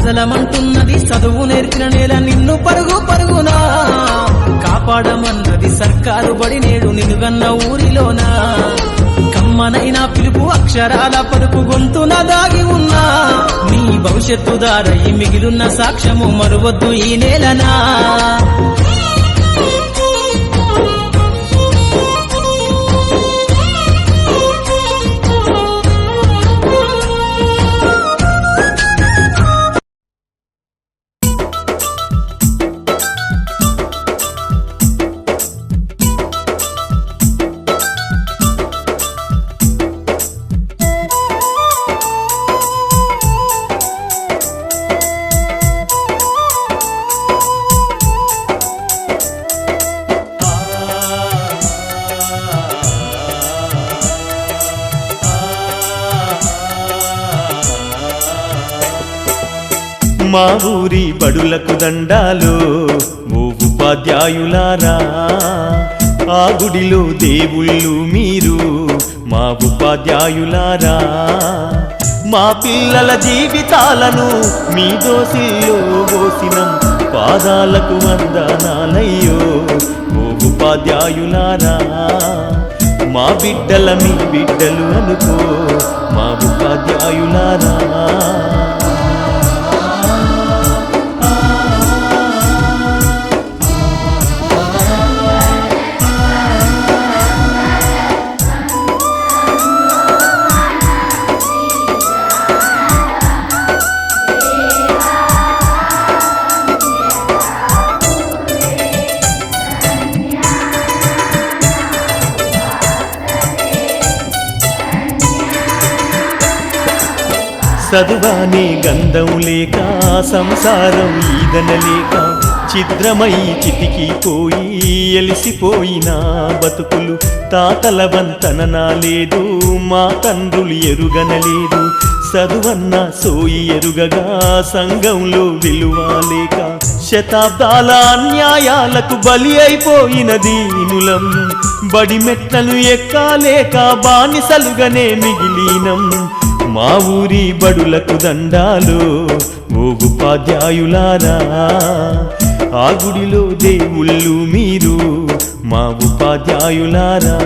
కదలమంటున్నది చదువు నేర్చిన నేల నిన్ను పరుగు పరుగునా కాపాడమన్నది సర్కారు బడి నేడు నిలుగన్న ఊరిలోనా కమ్మనైనా పిలుపు అక్షరాల పలుపు గొంతున దాగి ఉన్నా నీ భవిష్యత్తు దారై మిగిలున్న సాక్ష్యము మరువద్దు ఈ నేలనా మా ఊరి బడులకు దండాలు ఓ ఉపాధ్యాయులారా ఆ గుడిలో దేవుళ్ళు మీరు మా ఉపాధ్యాయులారా మా పిల్లల జీవితాలను మీ దోసిల్లో పోసినం పాదాలకు వందనాలయ్యో ఓ ఉపాధ్యాయులారా మా బిడ్డల మీ బిడ్డలు అనుకో మా ఉపాధ్యాయులారా చదువానే గంధం లేక సంసారం ఈదనలేక చిద్రమై చితికిపోయి ఎలిసిపోయిన బతుకులు తాతల వంతన లేదు మా తండ్రులు ఎరుగనలేదు చదువన్న సోయి ఎరుగగా సంఘంలో విలువ లేక శతాబ్దాల అన్యాయాలకు బలి అయిపోయిన దీనులం బడి మెట్లను ఎక్కాలేక బానిసలుగానే మిగిలినం మా ఊరి బడులకు దండాలు ఓ ఉపాధ్యాయులారా ఆ గుడిలో దేవుళ్ళు మీరు మా ఉపాధ్యాయులారా